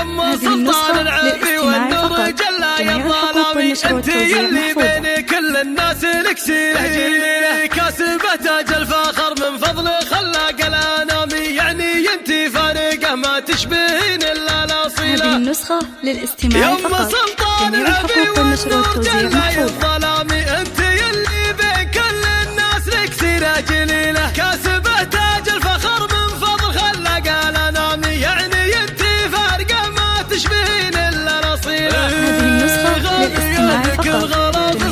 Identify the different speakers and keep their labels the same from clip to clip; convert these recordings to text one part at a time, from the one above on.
Speaker 1: يما سلطان العافي والنور جل يا الظلامي، انت يلي بين كل الناس لك سيرة، كاسبة تاج الفخر من فضل خلاق الانامي، يعني انت فارقة ما تشبهين الا الاصيلة.
Speaker 2: هذه النسخة للاستماع فقط.
Speaker 1: يما سلطان العافي والنور جل يا الظلامي، انت يلي بين كل الناس لك سيرة جليلة، كاسبة تاج الفخر من فضل خلاق الانامي، يعني انت فارقة ما تشبهين الا الاصيلة.
Speaker 2: هذه النسخة للاستماع فقط. جميع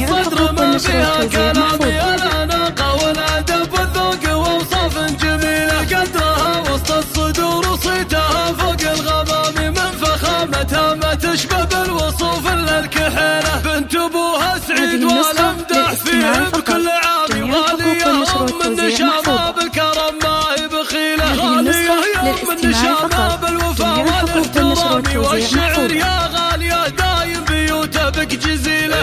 Speaker 2: الحقوق والنشر والتوزيع محفوظ.
Speaker 1: الاناقة والادب والذوق واوصاف جميلة، قدرها وسط الصدور وصيتها فوق الغمام، من فخامتها ما تشبه بالوصوف الا الكحيلة، بنت ابوها سعيد والامدح فيه بكل عام، غالية ام النشامة بالكرم ما هي بخيلة، غالية يا ام النشامة بالوفاء والاحترام، والشعر يا غالية دايم بيوته بك جزيلة.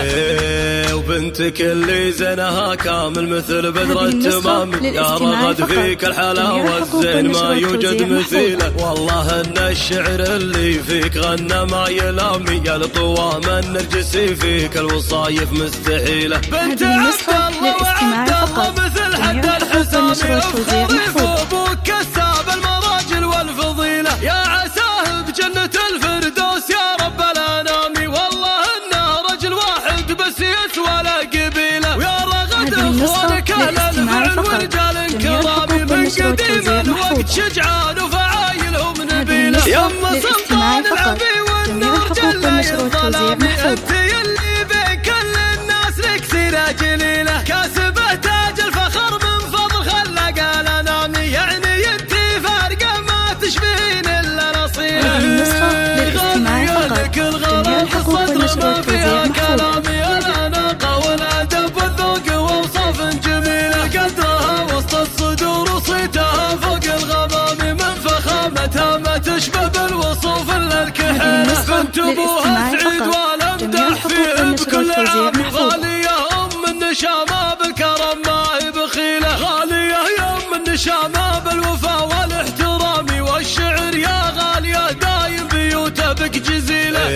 Speaker 1: وبنتك اللي زينها كامل مثل بدر التمام، يا رغد فيك الحلاوة الزين ما يوجد مثيله، والله ان الشعر اللي فيك غنى ما يلامي، يا لطوام النرجسي فيك الوصايف مستحيلة، بنت عبد الله وعبد الله مثل حد الحسامي، خريف ابوك كساب المراجل والفضيلة، يا عساه بجنة الفردوس يا رب الانامي، والله انه رجل واحد بس يسوى له قبيله، ويا رغد اخوانك اهل الفعل ورجال كرامي، من قديم الوقت شجعان وفعايلهم نبيله، يما سلطان العافي والنور جل الظلامي، انت يلي بين كل الناس لك سيرة جليلة، كاسبة تاج الفخر من فضل خلاق الانامي، يعني انت فارقة ما تشبهين الا الاصيلة.
Speaker 2: هذه النسخة للاستماع فقط. جميع الحقوق والنشر والتوزيع محفوظ.
Speaker 1: الاناقة والادب والذوق واوصاف جميلة، قدرها وسط الصدور وصيتها فوق الغمام، من فخامتها ما تشبه بالوصوف الا الكحيلة، بنت ابوها سعيد والامدح فيه بكل عام، غالية ام النشامة بالكرم ما هي بخيلة، غالية يا ام النشامة بالوفاء والاحترام، والشعر يا غالية دايم بيوته بك جزيلة.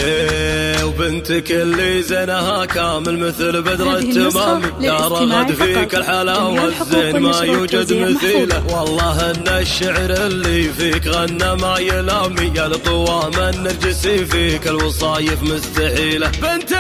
Speaker 1: وبنتك اللي زينها كامل مثل بدر التمام، يا رغد فيك الحلاوة الزين ما يوجد مثيله، والله ان الشعر اللي فيك غنى ما يلامي، يا لطوام النرجسي فيك الوصايف مستحيلة، بنت